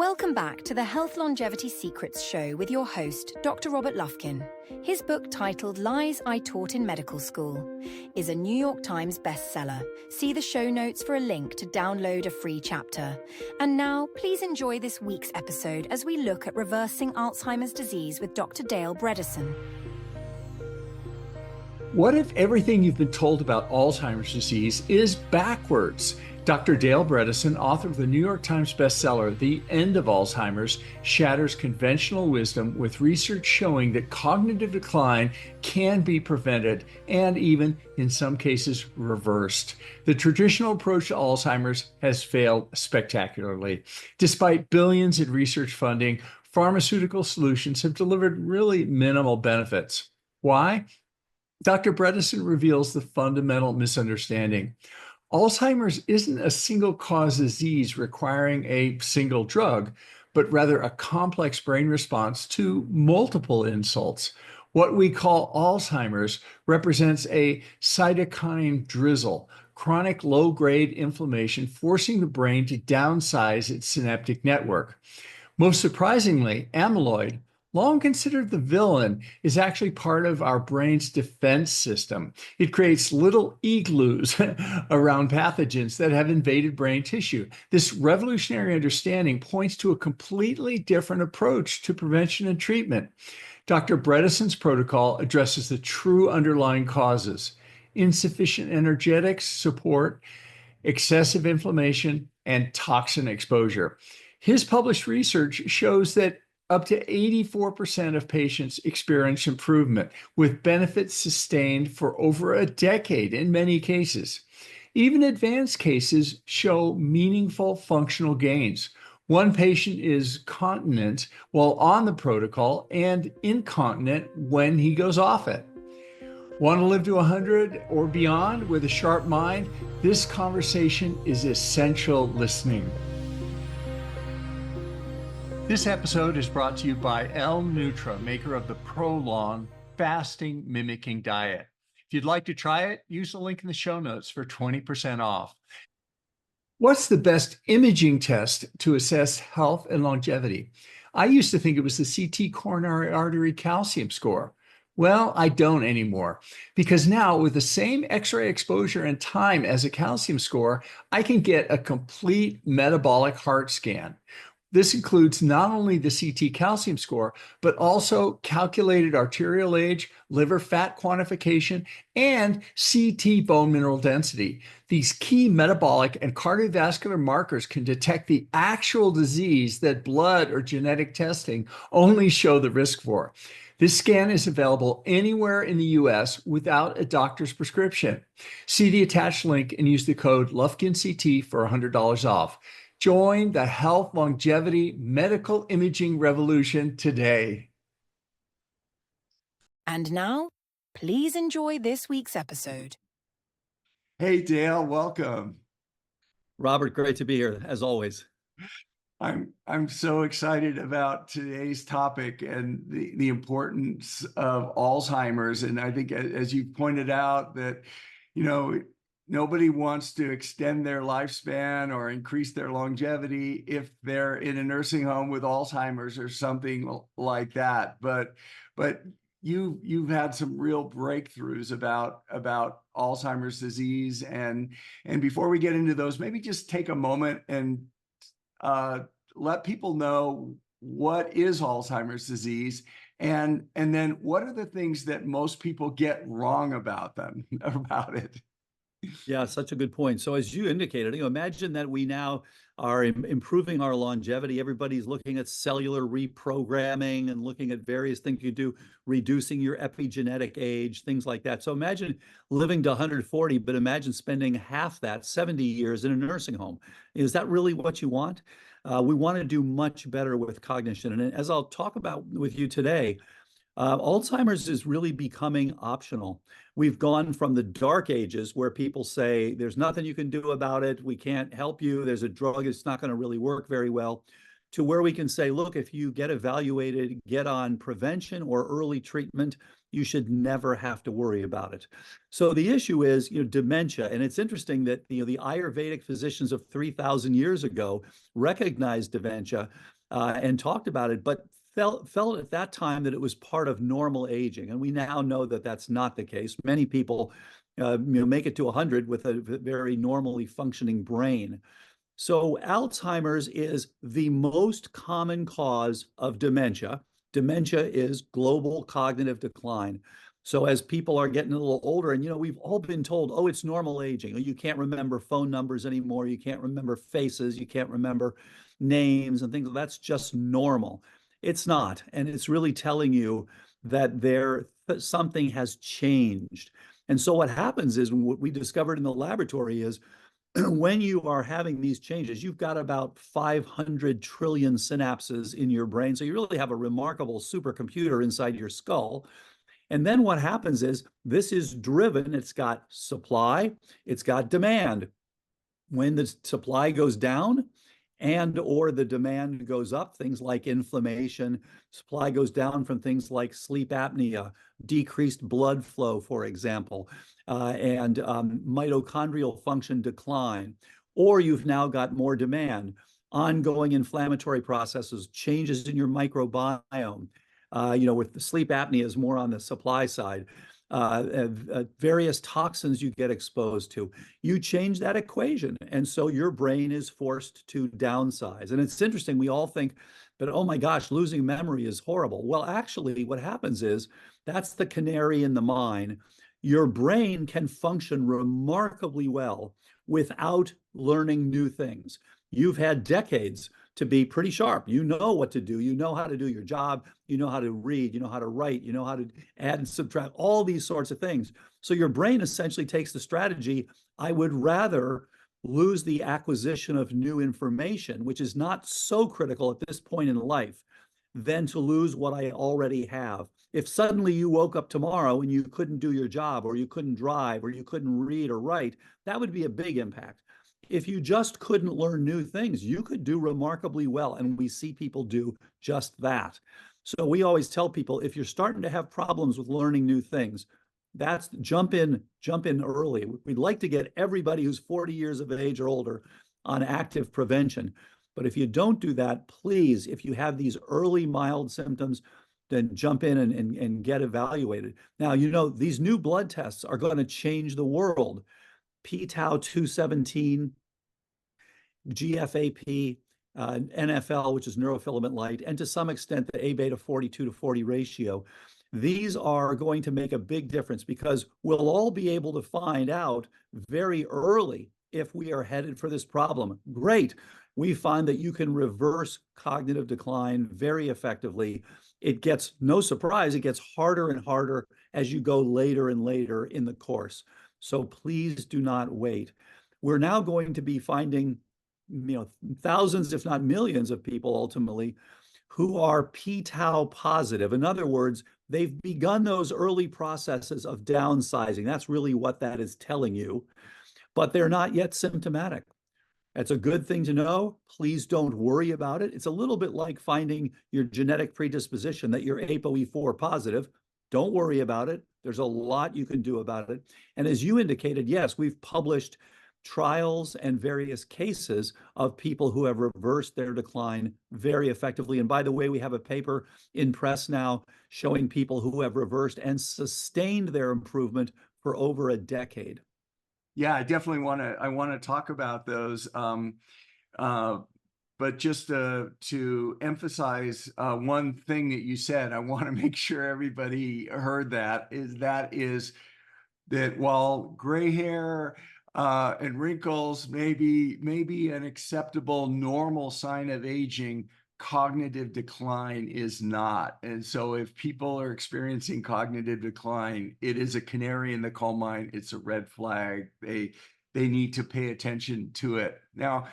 Welcome back to the Health Longevity Secrets Show with your host, Dr. Robert Lufkin. His book, titled Lies I Taught in Medical School, is a New York Times bestseller. See the show notes for a link to download a free chapter. And now, please enjoy this week's episode as we look at reversing Alzheimer's disease with Dr. Dale Bredesen. What if everything you've been told about Alzheimer's disease is backwards? Dr. Dale Bredesen, author of the New York Times bestseller, The End of Alzheimer's, shatters conventional wisdom with research showing that cognitive decline can be prevented and even, in some cases, reversed. The traditional approach to Alzheimer's has failed spectacularly. Despite billions in research funding, pharmaceutical solutions have delivered really minimal benefits. Why? Dr. Bredesen reveals the fundamental misunderstanding. Alzheimer's isn't a single-cause disease requiring a single drug, but rather a complex brain response to multiple insults. What we call Alzheimer's represents a cytokine drizzle, chronic low-grade inflammation forcing the brain to downsize its synaptic network. Most surprisingly, amyloid, long considered the villain, is actually part of our brain's defense system. It creates little igloos around pathogens that have invaded brain tissue. This revolutionary understanding points to a completely different approach to prevention and treatment. Dr. Bredesen's protocol addresses the true underlying causes: insufficient energetics support, excessive inflammation, and toxin exposure. His published research shows that up to 84% of patients experience improvement, with benefits sustained for over a decade in many cases. Even advanced cases show meaningful functional gains. One patient is continent while on the protocol and incontinent when he goes off it. Want to live to 100 or beyond with a sharp mind? This conversation is essential listening. This episode is brought to you by L-Nutra, maker of the Prolong fasting mimicking diet. If you'd like to try it, use the link in the show notes for 20% off. What's the best imaging test to assess health and longevity? I used to think it was the CT coronary artery calcium score. Well, I don't anymore, because now with the same X-ray exposure and time as a calcium score, I can get a complete metabolic heart scan. This includes not only the CT calcium score, but also calculated arterial age, liver fat quantification, and CT bone mineral density. These key metabolic and cardiovascular markers can detect the actual disease that blood or genetic testing only show the risk for. This scan is available anywhere in the US without a doctor's prescription. See the attached link and use the code LufkinCT for $100 off. Join the health longevity medical imaging revolution today. And now, please enjoy this week's episode. Hey, Dale, welcome. Robert, great to be here, as always. I'm so excited about today's topic and the importance of Alzheimer's. And I think, as you pointed out, that, nobody wants to extend their lifespan or increase their longevity if they're in a nursing home with Alzheimer's or something like that. But you've had some real breakthroughs about Alzheimer's disease. And before we get into those, maybe just take a moment and let people know what is Alzheimer's disease, and then what are the things that most people get wrong about it. Yeah, such a good point. So as you indicated, imagine that we now are improving our longevity. Everybody's looking at cellular reprogramming and looking at various things you do, reducing your epigenetic age, things like that. So imagine living to 140, but imagine spending half that, 70 years in a nursing home. Is that really what you want? We want to do much better with cognition. And as I'll talk about with you today, Alzheimer's is really becoming optional. We've gone from the dark ages where people say, there's nothing you can do about it, we can't help you, there's a drug, it's not going to really work very well, to where we can say, look, if you get evaluated, get on prevention or early treatment, you should never have to worry about it. So the issue is, dementia. And it's interesting that, the Ayurvedic physicians of 3,000 years ago recognized dementia and talked about it, but felt at that time that it was part of normal aging. And we now know that that's not the case. Many people make it to 100 with a very normally functioning brain. So Alzheimer's is the most common cause of dementia. Dementia is global cognitive decline. So as people are getting a little older, and we've all been told, oh, it's normal aging. You can't remember phone numbers anymore. You can't remember faces. You can't remember names and things. That's just normal. It's not. And it's really telling you that something has changed. And so what happens is, what we discovered in the laboratory is, when you are having these changes, you've got about 500 trillion synapses in your brain. So you really have a remarkable supercomputer inside your skull. And then what happens is, this is driven, it's got supply, it's got demand. When the supply goes down or the demand goes up, things like inflammation, supply goes down from things like sleep apnea, decreased blood flow, for example, and mitochondrial function decline, or you've now got more demand, ongoing inflammatory processes, changes in your microbiome, with the sleep apnea is more on the supply side, various toxins you get exposed to. You change that equation, and so your brain is forced to downsize. And it's interesting, we all think, but oh my gosh, losing memory is horrible. Well, actually, what happens is, that's the canary in the mine. Your brain can function remarkably well without learning new things. You've had decades to be pretty sharp. You know what to do. You know how to do your job. You know how to read. You know how to write. You know how to add and subtract, all these sorts of things. So your brain essentially takes the strategy, I would rather lose the acquisition of new information, which is not so critical at this point in life, than to lose what I already have. If suddenly you woke up tomorrow and you couldn't do your job, or you couldn't drive, or you couldn't read or write, that would be a big impact. If you just couldn't learn new things, you could do remarkably well. And we see people do just that. So we always tell people, if you're starting to have problems with learning new things, that's jump in early. We'd like to get everybody who's 40 years of age or older on active prevention. But if you don't do that, please, if you have these early mild symptoms, then jump in and get evaluated. Now, these new blood tests are going to change the world. p-tau 217, GFAP, NFL, which is neurofilament light, and to some extent the A-beta 42/40 ratio. These are going to make a big difference, because we'll all be able to find out very early if we are headed for this problem. Great. We find that you can reverse cognitive decline very effectively. It gets, no surprise, it gets harder and harder as you go later and later in the course. So please do not wait. We're now going to be finding, thousands, if not millions of people ultimately who are p-tau positive. In other words, they've begun those early processes of downsizing. That's really what that is telling you, but they're not yet symptomatic. That's a good thing to know. Please don't worry about it. It's a little bit like finding your genetic predisposition that you're ApoE4 positive. Don't worry about it. There's a lot you can do about it. And as you indicated, yes, we've published trials and various cases of people who have reversed their decline very effectively. And by the way, we have a paper in press now showing people who have reversed and sustained their improvement for over a decade. Yeah, I definitely want to talk about those. But just to emphasize one thing that you said, I want to make sure everybody heard that is that while gray hair and wrinkles may be an acceptable normal sign of aging, cognitive decline is not. And so if people are experiencing cognitive decline, it is a canary in the coal mine. It's a red flag. They need to pay attention to it. Now,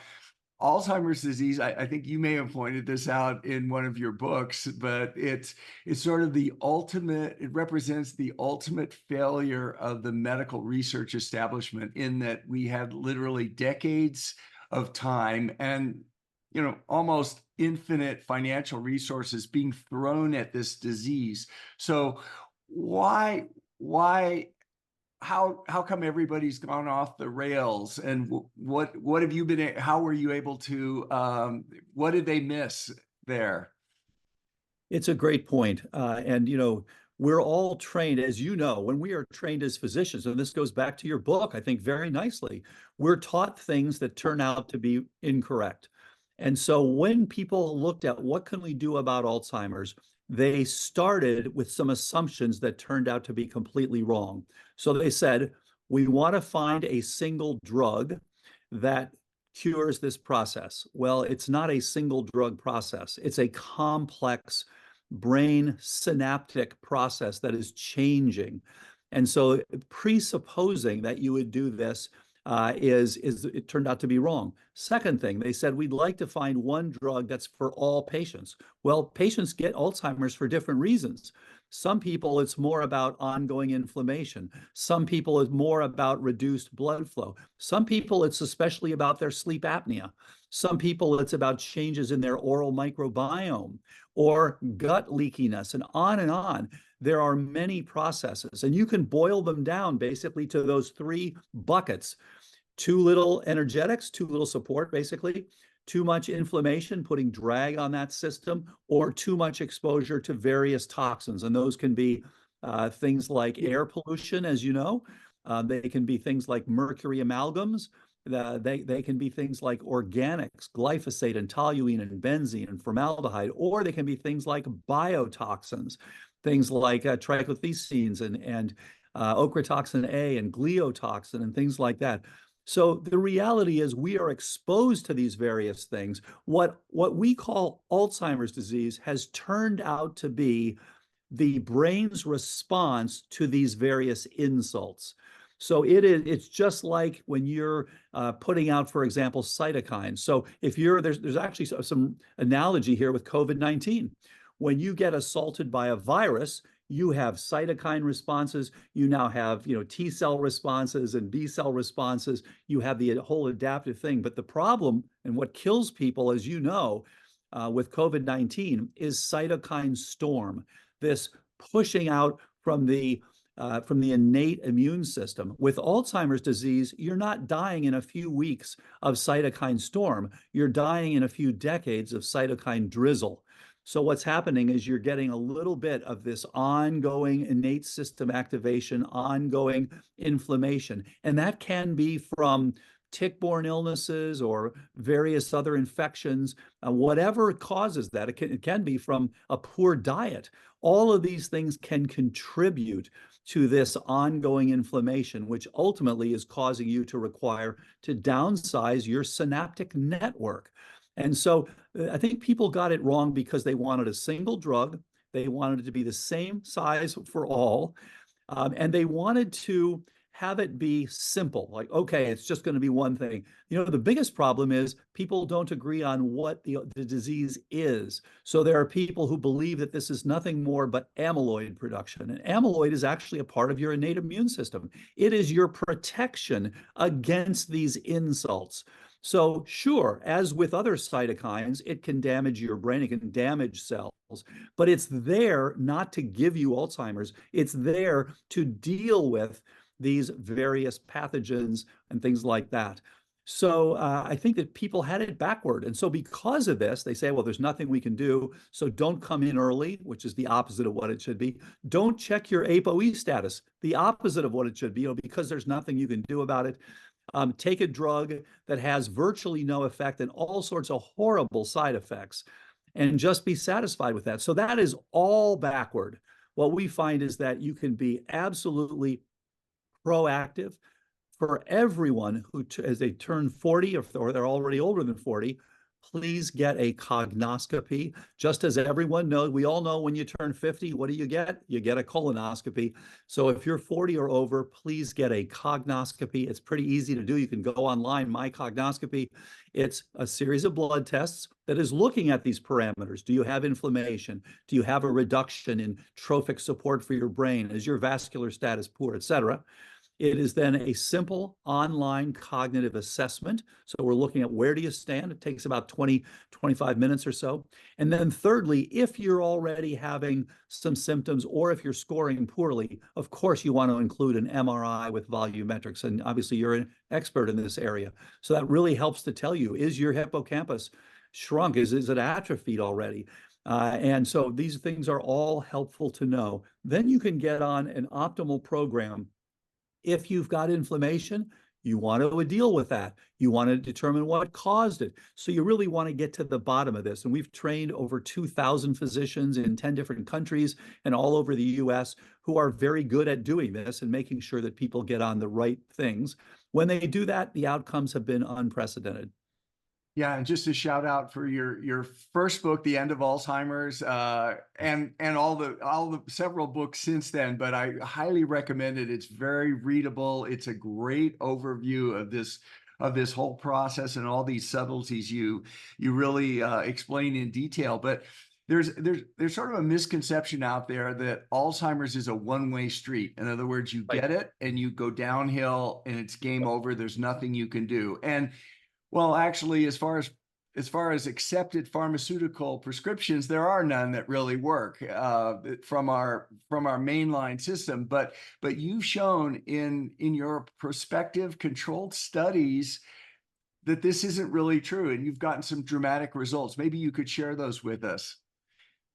Alzheimer's disease, I think you may have pointed this out in one of your books, but it's sort of it represents the ultimate failure of the medical research establishment, in that we had literally decades of time and almost infinite financial resources being thrown at this disease. So why how come everybody's gone off the rails, and what have you been, how were you able to what did they miss there? It's a great point. And, we're all trained, as you know, when we are trained as physicians, and this goes back to your book, I think very nicely, we're taught things that turn out to be incorrect. And so when people looked at what can we do about Alzheimer's, they started with some assumptions that turned out to be completely wrong. So they said, we want to find a single drug that cures this process. Well, it's not a single drug process. It's a complex brain synaptic process that is changing. And so presupposing that you would do this is it turned out to be wrong. Second thing, they said we'd like to find one drug that's for all patients. Well, patients get Alzheimer's for different reasons. Some people, it's more about ongoing inflammation. Some people, it's more about reduced blood flow. Some people, it's especially about their sleep apnea. Some people, it's about changes in their oral microbiome or gut leakiness, and on and on. There are many processes, and you can boil them down basically to those three buckets. Too little energetics, too little support, basically. Too much inflammation, putting drag on that system, or too much exposure to various toxins. And those can be things like air pollution, as you know. They can be things like mercury amalgams. They can be things like organics, glyphosate and toluene and benzene and formaldehyde, or they can be things like biotoxins, things like trichothecenes and ochratoxin A and gliotoxin and things like that. So the reality is we are exposed to these various things. What we call Alzheimer's disease has turned out to be the brain's response to these various insults. So it's just like when you're putting out, for example, cytokines. So if there's actually some analogy here with COVID-19. When you get assaulted by a virus, you have cytokine responses. You now have, T cell responses and B cell responses. You have the whole adaptive thing. But the problem, and what kills people, as you know, with COVID-19 is cytokine storm, this pushing out from the innate immune system. With Alzheimer's disease, you're not dying in a few weeks of cytokine storm. You're dying in a few decades of cytokine drizzle. So what's happening is you're getting a little bit of this ongoing innate system activation, ongoing inflammation. And that can be from tick-borne illnesses or various other infections, whatever causes that. It can be from a poor diet. All of these things can contribute to this ongoing inflammation, which ultimately is causing you to require to downsize your synaptic network. And so I think people got it wrong because they wanted a single drug. They wanted it to be the same size for all. And they wanted to have it be simple, like, okay, it's just going to be one thing. The biggest problem is people don't agree on what the disease is. So there are people who believe that this is nothing more but amyloid production. And amyloid is actually a part of your innate immune system. It is your protection against these insults. So sure, as with other cytokines, it can damage your brain, it can damage cells, but it's there not to give you Alzheimer's. It's there to deal with these various pathogens and things like that. So I think that people had it backward. And so because of this, they say, well, there's nothing we can do. So don't come in early, which is the opposite of what it should be. Don't check your ApoE status, the opposite of what it should be, because there's nothing you can do about it. Take a drug that has virtually no effect and all sorts of horrible side effects, and just be satisfied with that. So that is all backward. What we find is that you can be absolutely proactive for everyone who, as they turn 40 or they're already older than 40, please get a cognoscopy. Just as everyone knows, we all know when you turn 50, what do you get? You get a colonoscopy. So if you're 40 or over, please get a cognoscopy. It's pretty easy to do. You can go online, My Cognoscopy. It's a series of blood tests that is looking at these parameters. Do you have inflammation? Do you have a reduction in trophic support for your brain? Is your vascular status poor, et cetera? It is then a simple online cognitive assessment. So we're looking at where do you stand? It takes about 20, 25 minutes or so. And then thirdly, if you're already having some symptoms or if you're scoring poorly, of course you want to include an MRI with volumetrics. And obviously you're an expert in this area. So that really helps to tell you, is your hippocampus shrunk? Is it atrophied already? And so these things are all helpful to know. Then you can get on an optimal program. If you've got inflammation, you want to deal with that. You want to determine what caused it. So you really want to get to the bottom of this. And we've trained over 2,000 physicians in 10 different countries and all over the US who are very good at doing this and making sure that people get on the right things. When they do that, the outcomes have been unprecedented. Yeah, and just a shout out for your first book, The End of Alzheimer's, and all the several books since then. But I highly recommend it. It's very readable. It's a great overview of this whole process and all these subtleties you really explain in detail. But there's sort of a misconception out there that Alzheimer's is a one-way street. In other words, you get it and you go downhill and it's game over. There's nothing you can do. And well, actually, as far as accepted pharmaceutical prescriptions, there are none that really work from our mainline system. But you've shown in your prospective controlled studies that this isn't really true, and you've gotten some dramatic results. Maybe you could share those with us.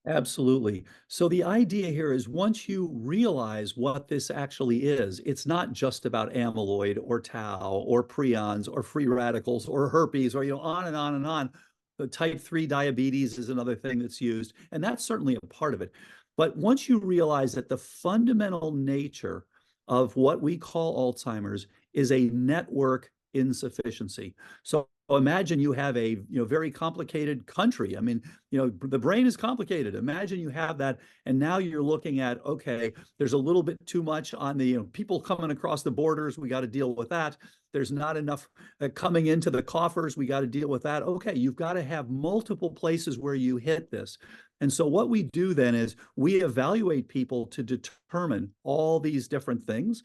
Absolutely. So the idea here is once you realize what this actually is, it's not just about amyloid or tau or prions or free radicals or herpes or, on and on and on. The type 3 diabetes is another thing that's used, and that's certainly a part of it. But once you realize that the fundamental nature of what we call Alzheimer's is a network insufficiency. So imagine you have a very complicated country. I mean, the brain is complicated. Imagine you have that, and now you're looking at, okay, there's a little bit too much on the people coming across the borders. We got to deal with that. There's not enough coming into the coffers. We got to deal with that. Okay, you've got to have multiple places where you hit this. And so what we do then is we evaluate people to determine all these different things.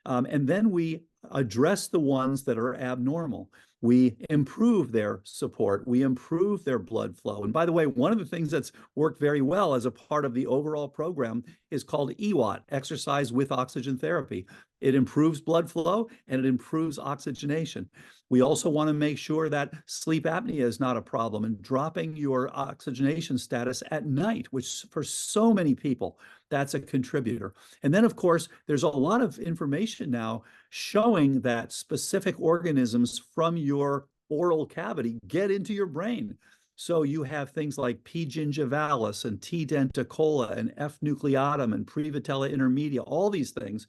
And then we address the ones that are abnormal. We improve their support. We improve their blood flow. And by the way, one of the things that's worked very well as a part of the overall program is called EWOT, exercise with oxygen therapy. It improves blood flow and it improves oxygenation. We also want to make sure that sleep apnea is not a problem, and dropping your oxygenation status at night, which for so many people, that's a contributor. And then, of course, there's a lot of information now showing that specific organisms from your oral cavity get into your brain. So you have things like P. gingivalis and T. denticola and F. nucleatum and Prevotella intermedia, all these things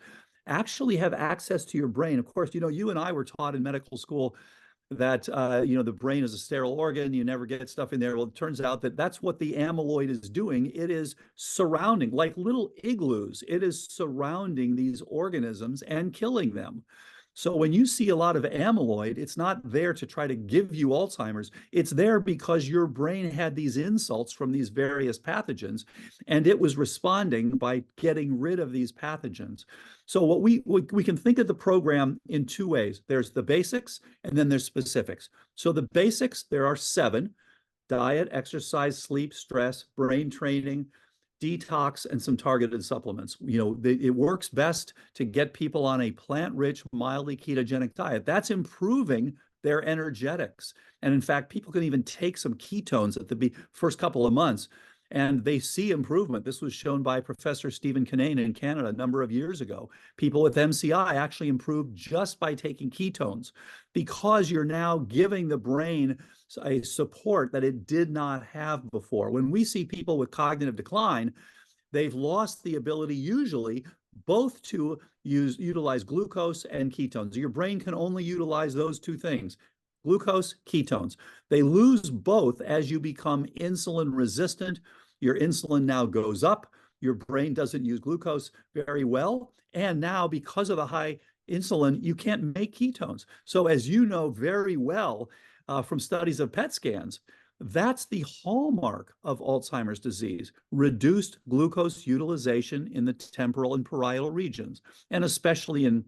actually have access to your brain. Of course, you and I were taught in medical school that, the brain is a sterile organ. You never get stuff in there. Well, it turns out that that's what the amyloid is doing. It is surrounding, like little igloos. It is surrounding these organisms and killing them. So when you see a lot of amyloid, it's not there to try to give you Alzheimer's. It's there because your brain had these insults from these various pathogens, and it was responding by getting rid of these pathogens. So what we can think of the program in two ways. There's the basics, and then there's specifics. So the basics, there are 7: diet, exercise, sleep, stress, brain training, detox, and some targeted supplements. It works best to get people on a plant-rich, mildly ketogenic diet. That's improving their energetics. And in fact, people can even take some ketones at the first couple of months, and they see improvement. This was shown by Professor Stephen Kinane in Canada a number of years ago. People with MCI actually improved just by taking ketones, because you're now giving the brain a support that it did not have before. When we see people with cognitive decline, they've lost the ability usually both to utilize glucose and ketones. Your brain can only utilize those two things: glucose, ketones. They lose both as you become insulin resistant. Your insulin now goes up. Your brain doesn't use glucose very well. And now, because of the high insulin, you can't make ketones. So as you know very well from studies of PET scans, that's the hallmark of Alzheimer's disease: reduced glucose utilization in the temporal and parietal regions, and especially in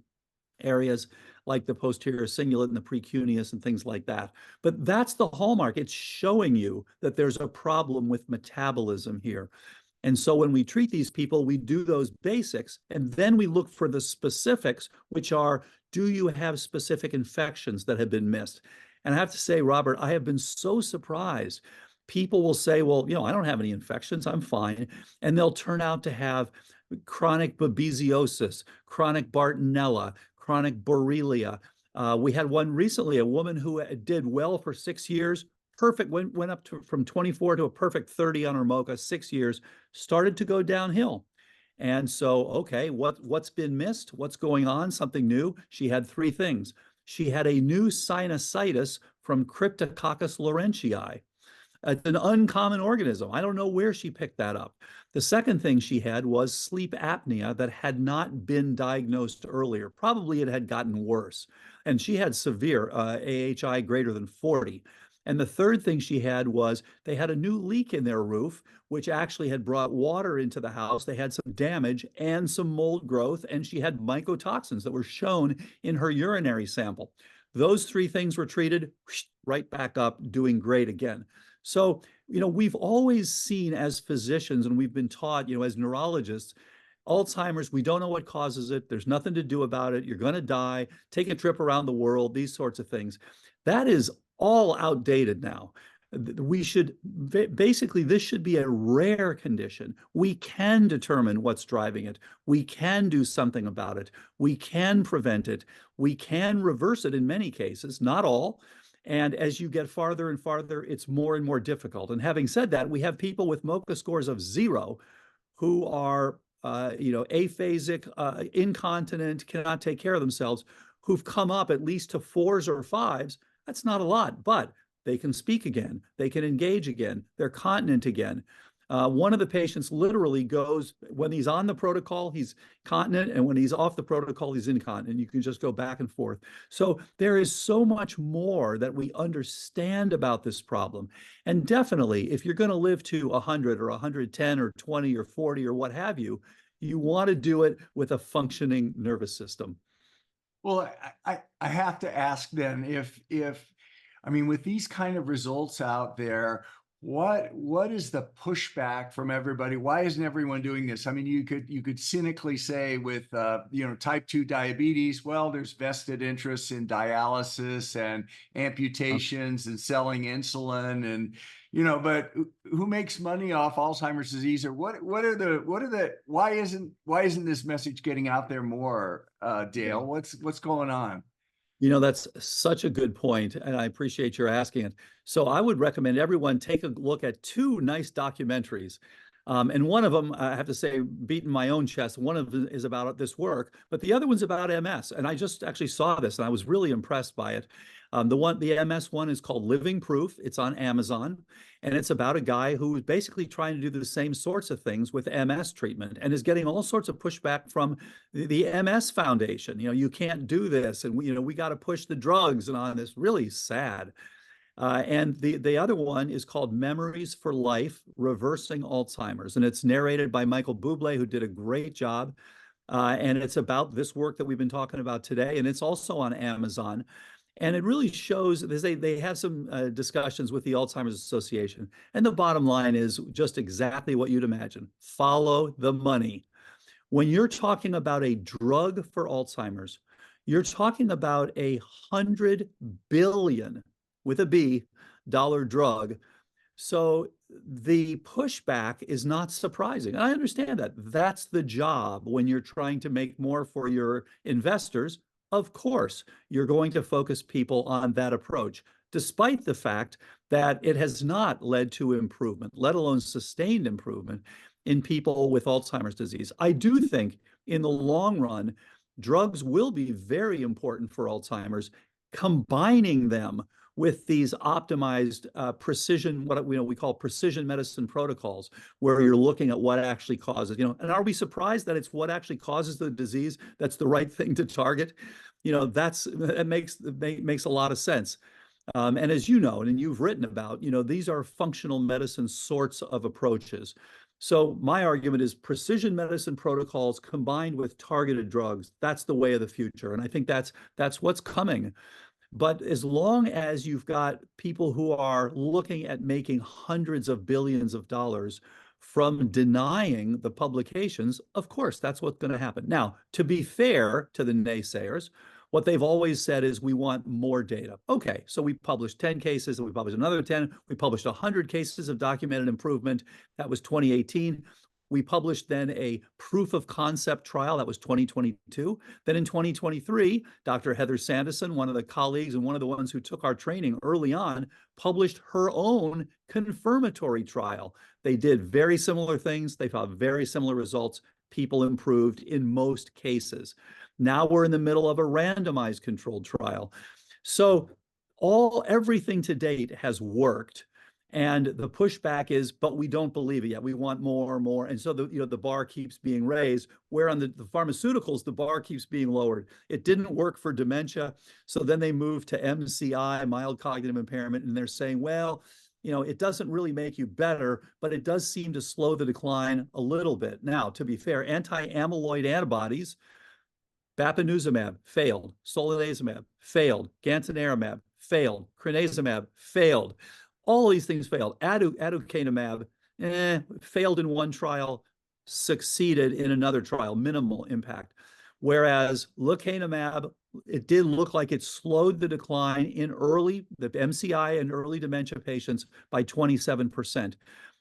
areas like the posterior cingulate and the precuneus and things like that. But that's the hallmark. It's showing you that there's a problem with metabolism here. And so when we treat these people, we do those basics, and then we look for the specifics, which are, do you have specific infections that have been missed? And I have to say, Robert, I have been so surprised. People will say, well, I don't have any infections, I'm fine. And they'll turn out to have chronic babesiosis, chronic Bartonella, chronic Borrelia. We had one recently, a woman who did well for 6 years, perfect, went up from 24 to a perfect 30 on her MOCA, 6 years, started to go downhill. And so, okay, what's been missed? What's going on? Something new? She had 3 things. She had a new sinusitis from Cryptococcus laurentii. It's an uncommon organism. I don't know where she picked that up. The second thing she had was sleep apnea that had not been diagnosed earlier. Probably it had gotten worse. And she had severe AHI greater than 40. And the third thing she had was they had a new leak in their roof, which actually had brought water into the house. They had some damage and some mold growth, and she had mycotoxins that were shown in her urinary sample. Those 3 things were treated, right back up, doing great again. So, we've always seen as physicians, and we've been taught, as neurologists, Alzheimer's, we don't know what causes it. There's nothing to do about it. You're going to die. Take a trip around the world, these sorts of things. That is all outdated now. We should, basically, this should be a rare condition. We can determine what's driving it. We can do something about it. We can prevent it. We can reverse it in many cases, not all. And as you get farther and farther, it's more and more difficult. And having said that, we have people with MOCA scores of 0 who are, aphasic, incontinent, cannot take care of themselves, who've come up at least to 4s or 5s. That's not a lot, but they can speak again. They can engage again. They're continent again. One of the patients literally goes, when he's on the protocol, he's continent, and when he's off the protocol, he's incontinent. You can just go back and forth. So there is so much more that we understand about this problem. And definitely, if you're going to live to 100 or 110 or 20 or 40 or what have you, you want to do it with a functioning nervous system. Well, I have to ask then, I mean, with these kind of results out there, what is the pushback from everybody? Why isn't everyone doing this? I mean, you could cynically say with type 2 diabetes, well, there's vested interests in dialysis and amputations and selling insulin, and but who makes money off Alzheimer's disease? Or why isn't this message getting out there more, Dale? What's going on? That's such a good point, and I appreciate your asking it. So I would recommend everyone take a look at 2 nice documentaries. And one of them, I have to say, beating my own chest, one of them is about this work, but the other one's about MS. And I just actually saw this, and I was really impressed by it. The MS one is called Living Proof. It's on Amazon, and it's about a guy who is basically trying to do the same sorts of things with MS treatment and is getting all sorts of pushback from the MS Foundation. You can't do this, and we got to push the drugs and on this. Really sad. And the other one is called Memories for Life, Reversing Alzheimer's, and it's narrated by Michael Bublé, who did a great job. And it's about this work that we've been talking about today, and it's also on Amazon. And it really shows, they have some discussions with the Alzheimer's Association. And the bottom line is just exactly what you'd imagine. Follow the money. When you're talking about a drug for Alzheimer's, you're talking about $100 billion, with a B, dollar drug. So the pushback is not surprising. And I understand that. That's the job when you're trying to make more for your investors. Of course, you're going to focus people on that approach, despite the fact that it has not led to improvement, let alone sustained improvement in people with Alzheimer's disease. I do think in the long run, drugs will be very important for Alzheimer's, combining them with these optimized precision, what we call precision medicine protocols, where you're looking at what actually causes, and are we surprised that it's what actually causes the disease that's the right thing to target? That makes a lot of sense. And as you know, and you've written about, these are functional medicine sorts of approaches. So my argument is precision medicine protocols combined with targeted drugs. That's the way of the future. And I think that's what's coming. But as long as you've got people who are looking at making hundreds of billions of dollars from denying the publications, of course, that's what's going to happen. Now, to be fair to the naysayers, what they've always said is we want more data. Okay, so we published 10 cases, and we published another 10. We published 100 cases of documented improvement. That was 2018. We published then a proof of concept trial. That was 2022. Then in 2023, Dr. Heather Sanderson, one of the colleagues and one of the ones who took our training early on, published her own confirmatory trial. They did very similar things. They found very similar results. People improved in most cases. Now we're in the middle of a randomized controlled trial. So everything to date has worked. And the pushback is, but we don't believe it yet. We want more and more. And so the bar keeps being raised, where on the pharmaceuticals, the bar keeps being lowered. It didn't work for dementia. So then they moved to MCI, mild cognitive impairment, and they're saying, well, it doesn't really make you better, but it does seem to slow the decline a little bit. Now, to be fair, anti-amyloid antibodies, bapineuzumab failed, solanezumab failed, gantenerumab failed, crenezumab failed. All these things failed. Aducanumab failed in one trial, succeeded in another trial, minimal impact. Whereas lecanemab, it did look like it slowed the decline in the MCI and early dementia patients by 27%.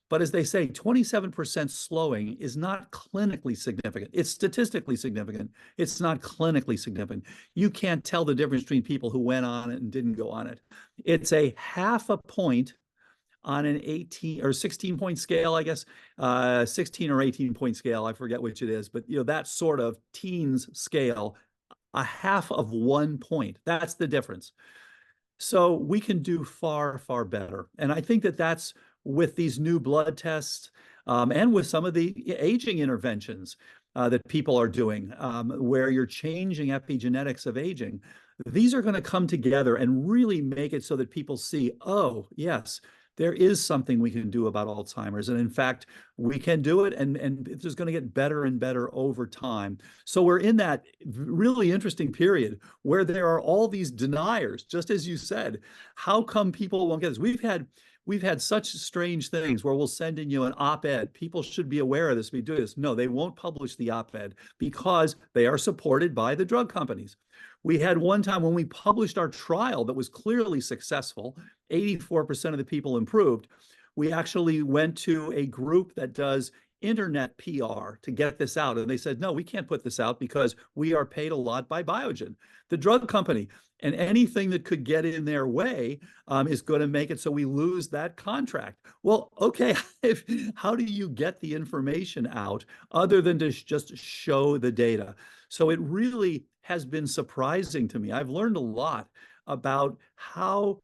But as they say, 27% slowing is not clinically significant. It's statistically significant. It's not clinically significant. You can't tell the difference between people who went on it and didn't go on it. It's a half a point on an 18 or 16-point scale, I guess, 16 or 18-point scale. I forget which it is, but that sort of teens scale, a half of 1 point. That's the difference. So we can do far, far better. And I think that's with these new blood tests and with some of the aging interventions that people are doing, where you're changing epigenetics of aging. These are going to come together and really make it so that people see, oh, yes, there is something we can do about Alzheimer's. And in fact, we can do it, and it's just going to get better and better over time. So we're in that really interesting period where there are all these deniers, just as you said. How come people won't get this? We've had such strange things where we'll send in an op-ed. People should be aware of this. We do this. No, they won't publish the op-ed because they are supported by the drug companies. We had one time when we published our trial that was clearly successful, 84% of the people improved. We actually went to a group that does internet PR to get this out. And they said, no, we can't put this out because we are paid a lot by Biogen, the drug company. And anything that could get in their way is going to make it so we lose that contract. Well, okay, how do you get the information out other than to just show the data? So it really has been surprising to me. I've learned a lot about how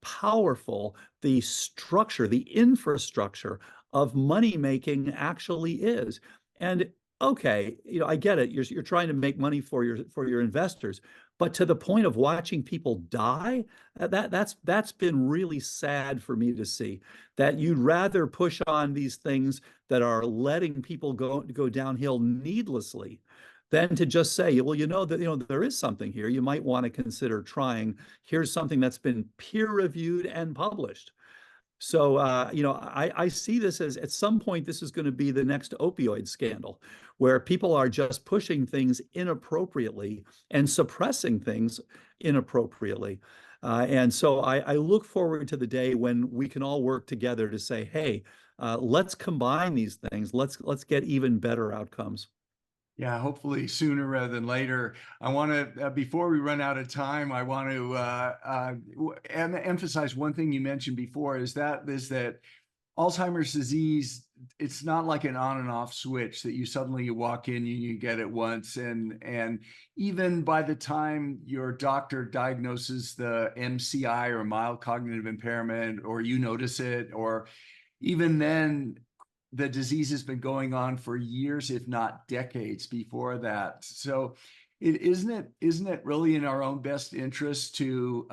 powerful the structure, the infrastructure of money making actually is. And okay, I get it. You're trying to make money for your investors, but to the point of watching people die, that's been really sad for me to see. That you'd rather push on these things that are letting people go downhill needlessly than to just say, well, there is something here. You might want to consider trying. Here's something that's been peer reviewed and published. So, I see this as at some point, this is going to be the next opioid scandal where people are just pushing things inappropriately and suppressing things inappropriately. And so I look forward to the day when we can all work together to say, hey, let's combine these things. Let's get even better outcomes. Yeah, hopefully sooner rather than later. I want to, before we run out of time, I want to emphasize one thing you mentioned before is that Alzheimer's disease, it's not like an on and off switch that you walk in and you get it once. And even by the time your doctor diagnoses the MCI or mild cognitive impairment, or you notice it, or even then, the disease has been going on for years, if not decades before that. So isn't it really in our own best interest to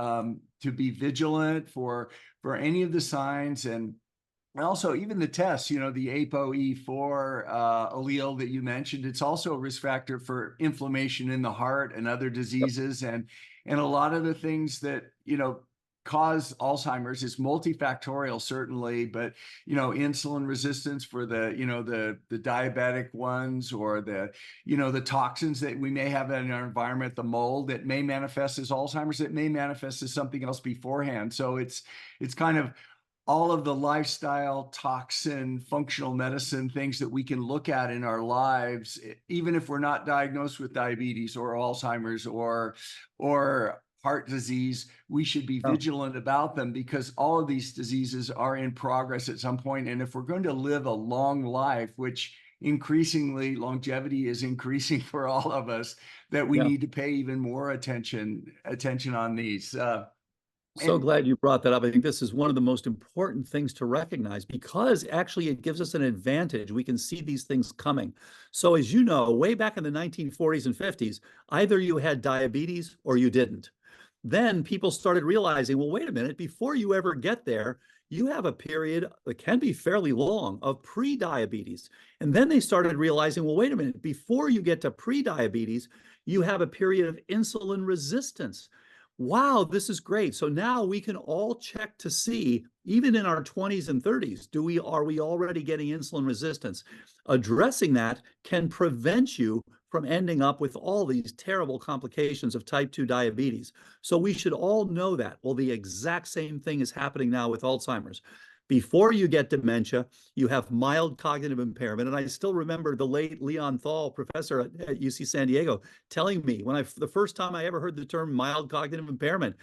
be vigilant for any of the signs and And also, even the tests, the ApoE4 allele that you mentioned, it's also a risk factor for inflammation in the heart and other diseases. And a lot of the things that, cause Alzheimer's is multifactorial, certainly, but, insulin resistance for the diabetic ones, or the toxins that we may have in our environment, the mold that may manifest as Alzheimer's, it may manifest as something else beforehand. So it's kind of all of the lifestyle, toxin, functional medicine things that we can look at in our lives, even if we're not diagnosed with diabetes or Alzheimer's or heart disease, we should be vigilant about them, because all of these diseases are in progress at some point. And if we're going to live a long life, which increasingly longevity is increasing for all of us, that we need to pay even more attention on these. So glad you brought that up. I think this is one of the most important things to recognize, because actually it gives us an advantage. We can see these things coming. So as you know, way back in the 1940s and 50s, either you had diabetes or you didn't. Then people started realizing, well, wait a minute, before you ever get there, you have a period that can be fairly long of pre-diabetes. And then they started realizing, well, wait a minute, before you get to pre-diabetes, you have a period of insulin resistance. Wow, this is great. So now we can all check to see, even in our 20s and 30s, are we already getting insulin resistance? Addressing that can prevent you from ending up with all these terrible complications of type 2 diabetes. So we should all know that. Well, the exact same thing is happening now with Alzheimer's. Before you get dementia, you have mild cognitive impairment. And I still remember the late Leon Thal, professor at UC San Diego, telling me the first time I ever heard the term mild cognitive impairment,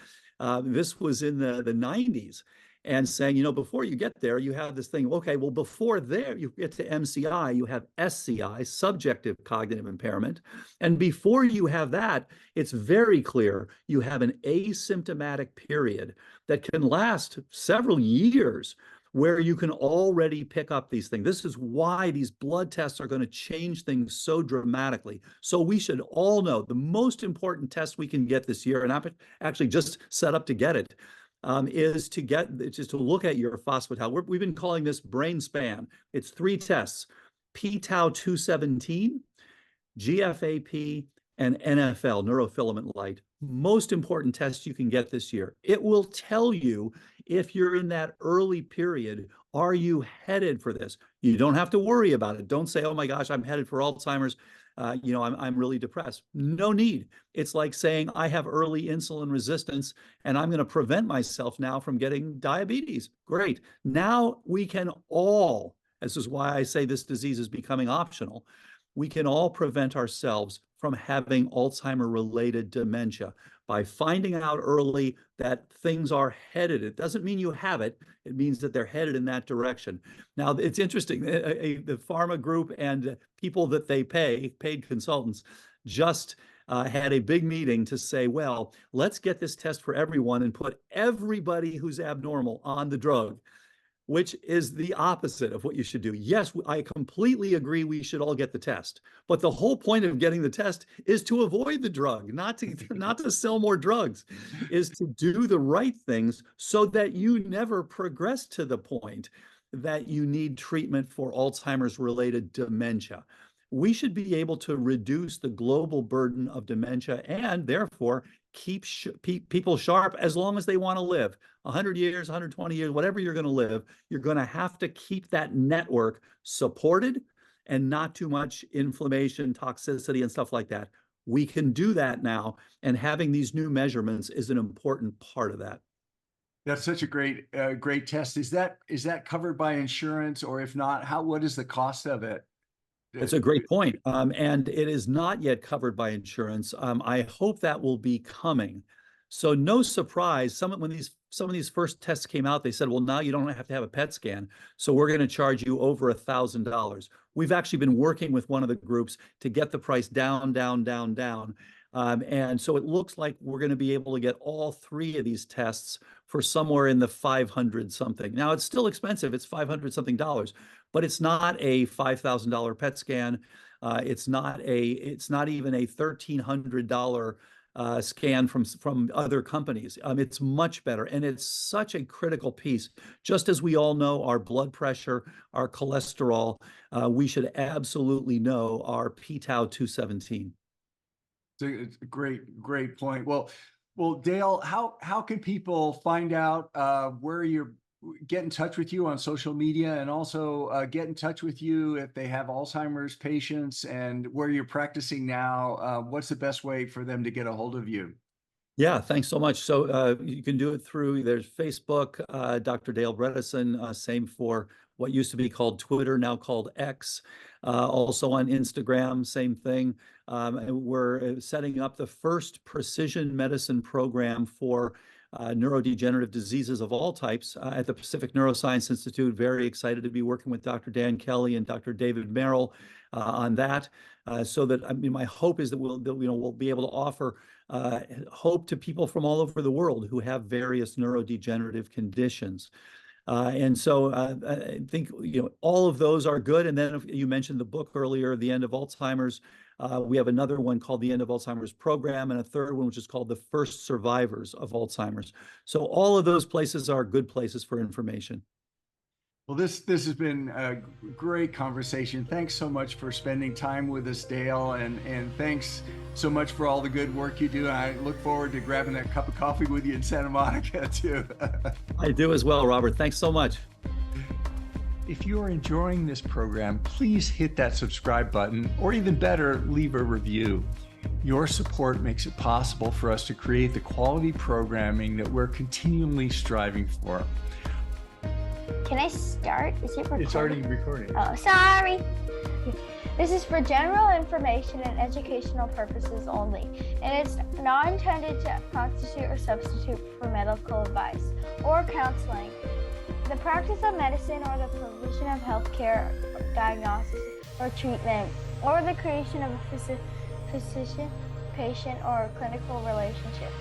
this was in the 90s, and saying, before you get there, you have this thing. Okay, well, before there, you get to MCI, you have SCI, subjective cognitive impairment. And before you have that, it's very clear you have an asymptomatic period that can last several years, where you can already pick up these things. This is why these blood tests are going to change things so dramatically. So we should all know the most important test we can get this year, and I'm actually just set up to get it, is to look at your phospho-tau. We've been calling this brain span. It's 3 tests: p-tau 217, GFAP, and NFL, neurofilament light. Most important test you can get this year. It will tell you if you're in that early period. Are you headed for this? You don't have to worry about it. Don't say, oh my gosh, I'm headed for Alzheimer's. I'm really depressed. No need. It's like saying, I have early insulin resistance and I'm going to prevent myself now from getting diabetes. Great. Now we can all, this is why I say this disease is becoming optional, we can all prevent ourselves from having Alzheimer-related dementia by finding out early that things are headed. It doesn't mean you have it. It means that they're headed in that direction. Now, it's interesting. The Pharma group and people that they paid consultants, just had a big meeting to say, well, let's get this test for everyone and put everybody who's abnormal on the drug, which is the opposite of what you should do. Yes, I completely agree we should all get the test, but the whole point of getting the test is to avoid the drug, not to sell more drugs, is to do the right things so that you never progress to the point that you need treatment for Alzheimer's-related dementia. We should be able to reduce the global burden of dementia and therefore keep people sharp as long as they want to live. 100 years, 120 years, whatever you're going to live, you're going to have to keep that network supported and not too much inflammation, toxicity, and stuff like that. We can do that now, and having these new measurements is an important part of that. That's such a great test. Is that covered by insurance, or if not, what is the cost of it? It's a great point. And it is not yet covered by insurance. I hope that will be coming. So no surprise, some of these first tests came out, they said, well, now you don't have to have a PET scan, so we're going to charge you over $1,000. We've actually been working with one of the groups to get the price down. And so it looks like we're going to be able to get all 3 of these tests for somewhere in the 500 something. Now, it's still expensive. It's 500 something dollars, but it's not a $5,000 PET scan. It's not even a $1,300 scan from other companies. It's much better, and it's such a critical piece. Just as we all know our blood pressure, our cholesterol, we should absolutely know our p-tau 217. It's a great point. Well, Dale, how can people find out where you're get in touch with you on social media, and also get in touch with you if they have Alzheimer's patients, and where you're practicing now? What's the best way for them to get a hold of you? Yeah, thanks so much. So you can do it through, there's Facebook, Dr. Dale Bredesen, same for what used to be called Twitter, now called X. Also on Instagram, same thing. And we're setting up the first precision medicine program for neurodegenerative diseases of all types at the Pacific Neuroscience Institute. Very excited to be working with Dr. Dan Kelly and Dr. David Merrill on that. So that, I mean, my hope is that we'll be able to offer hope to people from all over the world who have various neurodegenerative conditions. And so I think, all of those are good. And then you mentioned the book earlier, The End of Alzheimer's. We have another one called The End of Alzheimer's Program, and a third one, which is called The First Survivors of Alzheimer's. So all of those places are good places for information. Well, this has been a great conversation. Thanks so much for spending time with us, Dale, and thanks so much for all the good work you do. I look forward to grabbing that cup of coffee with you in Santa Monica too. I do as well, Robert. Thanks so much. If you are enjoying this program, please hit that subscribe button, or even better, leave a review. Your support makes it possible for us to create the quality programming that we're continually striving for. Can I start? Is it recording? It's already recording. Oh, sorry. This is for general information and educational purposes only, and it's not intended to constitute or substitute for medical advice or counseling, the practice of medicine, or the provision of healthcare, diagnosis, or treatment, or the creation of a physician-patient or clinical relationship.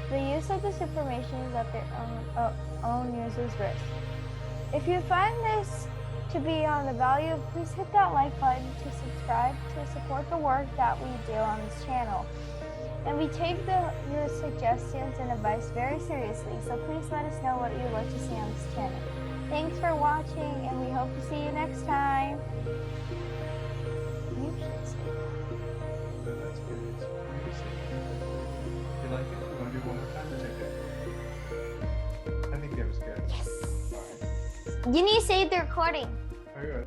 The use of this information is at their own user's risk. If you find this to be on the value, please hit that like button to subscribe to support the work that we do on this channel. And we take your suggestions and advice very seriously, so please let us know what you'd like to see on this channel. Thanks for watching, and we hope to see you next time. You should say that. That's good. It's pretty safe. You like it? You want to do one more time? Check it. I think that was good. Yes. You need to save the recording. All right.